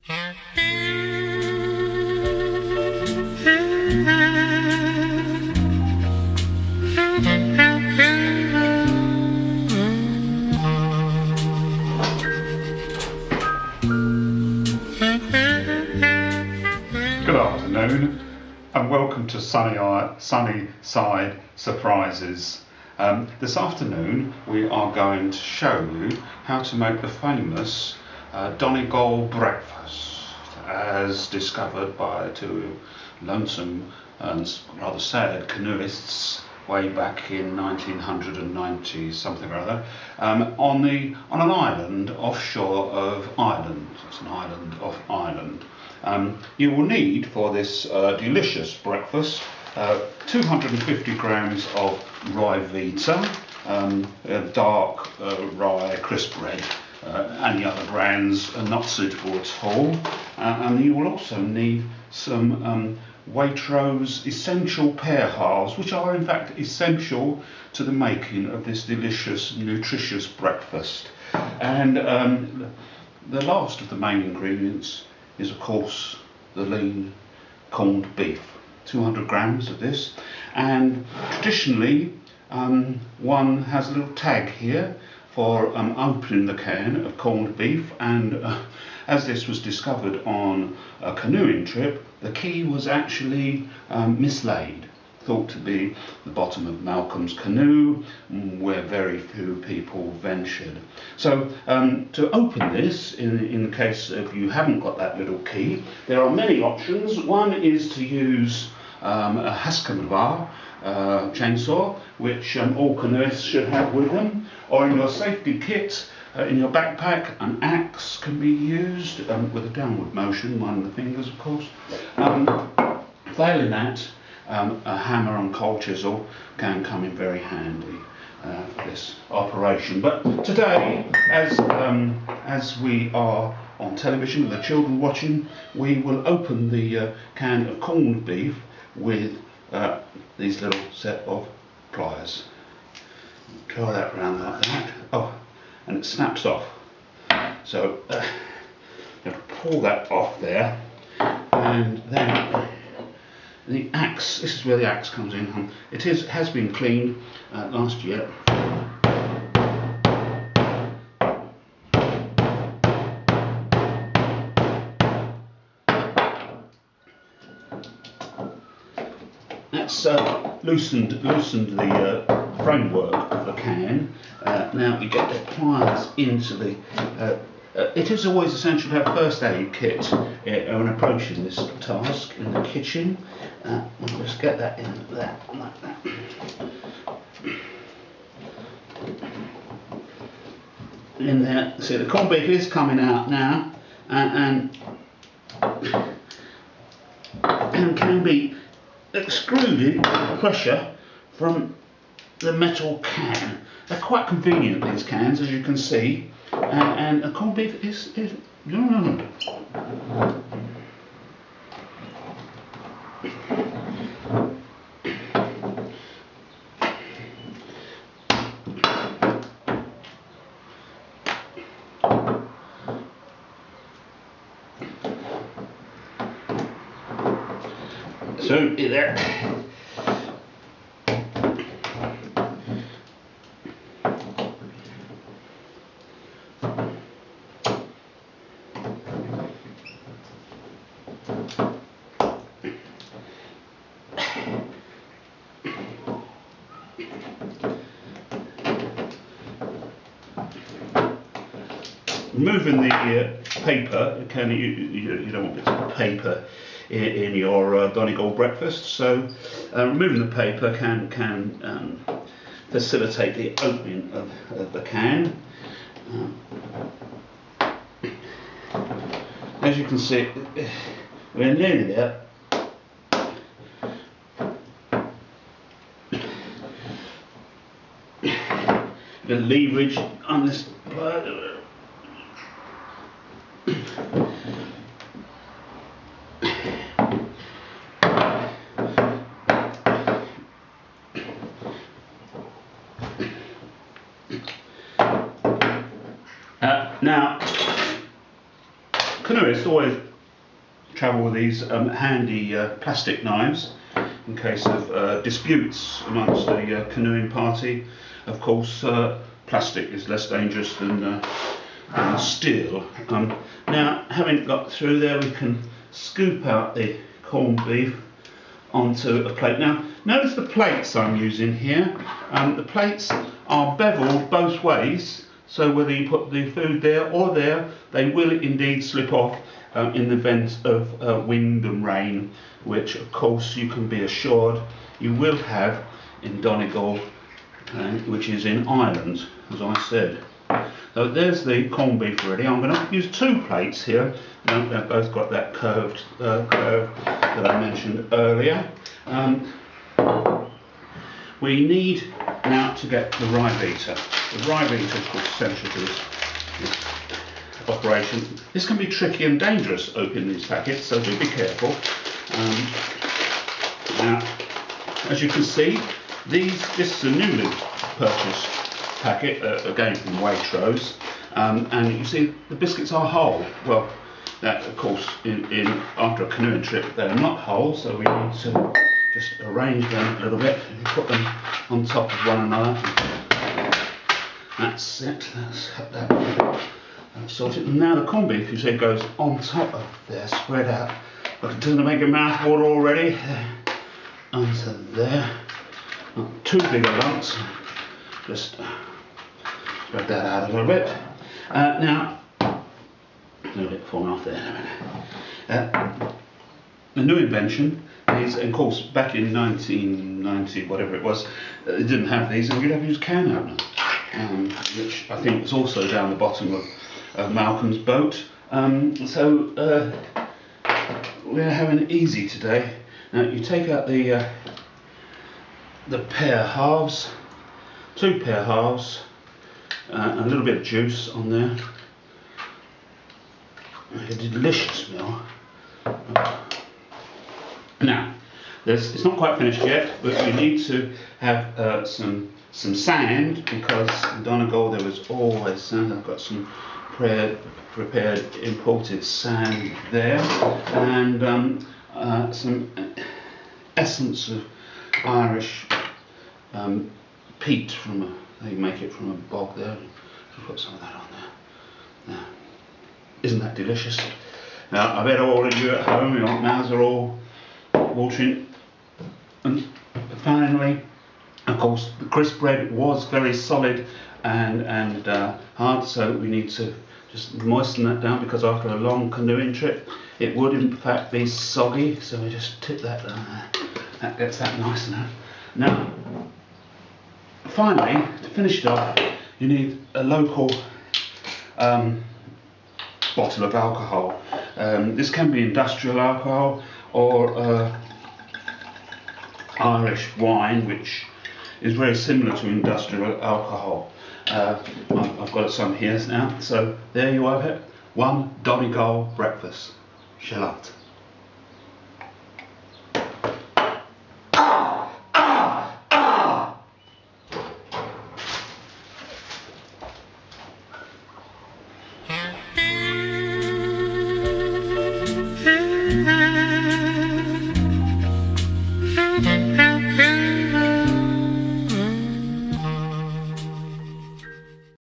Good afternoon and welcome to Sunnyside Surprises. This afternoon we are going to show you how to make the famous Donegal Breakfast, as discovered by two lonesome and rather sad canoeists way back in 1990 something or other, on an island offshore of Ireland. It's an island off Ireland. You will need for this delicious breakfast 250 grams of rye vita, dark rye crisp red. Any other brands are not suitable at all, and you will also need some Waitrose essential pear halves, which are in fact essential to the making of this delicious, nutritious breakfast. And the last of the main ingredients is of course the lean corned beef, 200 grams of this. And traditionally one has a little tag here for opening the can of corned beef, and as this was discovered on a canoeing trip, the key was actually mislaid, thought to be the bottom of Malcolm's canoe, where very few people ventured. So to open this, in the case of you haven't got that little key, there are many options. One is to use a Husqvarna chainsaw, which all canoeists should have with them, or in your safety kit in your backpack, an axe can be used with a downward motion, one of the fingers of course. Failing that, a hammer and coal chisel can come in very handy for this operation. But today, as we are on television with the children watching, we will open the can of corned beef with these little set of pliers. Curl that round like that. Oh, and it snaps off. So you have to pull that off there, and then the axe. This is where the axe comes in. It has been cleaned last year. That's loosened the framework of the can. Now you get the pliers into the. It is always essential to have a first aid kit when approaching this task in the kitchen. I'll just get that in there like that. In there, see the corned beef is coming out now, and can be extruded pressure from the metal can. They're quite convenient, these cans, as you can see, and the corned beef is so there. Removing the paper, you don't want bits of paper in your Donegal breakfast, so removing the paper can facilitate the opening of the can. As you can see, we're nearly there. The leverage on this part. Now, canoeists always travel with these handy plastic knives in case of disputes amongst the canoeing party. Of course, plastic is less dangerous than steel. Now, having got through there, we can scoop out the corned beef onto a plate. Now, notice the plates I'm using here. The plates are beveled both ways, so whether you put the food there or there, they will indeed slip off in the event of wind and rain, which of course you can be assured you will have in Donegal, which is in Ireland, as I said. So there's the corned beef ready. I'm going to use 2 plates here. They've both got that curve that I mentioned earlier. We need now to get the rye beater. The rye beater is of course essential to this operation. This can be tricky and dangerous opening these packets, so do be careful. Now, as you can see, this is a newly purchased packet, again from Waitrose, and you see the biscuits are whole. Well, that of course after a canoeing trip they're not whole, so we need to just arrange them a little bit and put them on top of one another. That's it, that's that sorted. And now the corned beef, you see, goes on top of there, spread out. But it doesn't make a mouthful already. Onto there. Not too big a lumps. Just spread that out a little bit. Now, a little bit falling off there in a minute. The new invention is, of course, back in 1990, whatever it was, they didn't have these, and you'd have to use can opener, which I think was also down the bottom of Malcolm's boat. So we're having it easy today. Now you take out the pear halves, 2 pear halves, a little bit of juice on there. A delicious smell. Now, it's not quite finished yet, but we need to have some sand, because in Donegal there was always sand. I've got some prepared imported sand there, and some essence of Irish peat they make it from a bog there. I'll put some of that on there. Now, isn't that delicious? Now, I bet all of you at home, your mouths are all watering. And finally, of course, the crisp bread was very solid and hard, so we need to just moisten that down, because after a long canoeing trip it would in fact be soggy, so we just tip that down there. That gets that nice and hard. Now, finally, to finish it off, you need a local bottle of alcohol. This can be industrial alcohol or Irish wine, which is very similar to industrial alcohol. I've got some here now, so there you have it. 1 Donegal Breakfast. Shallot.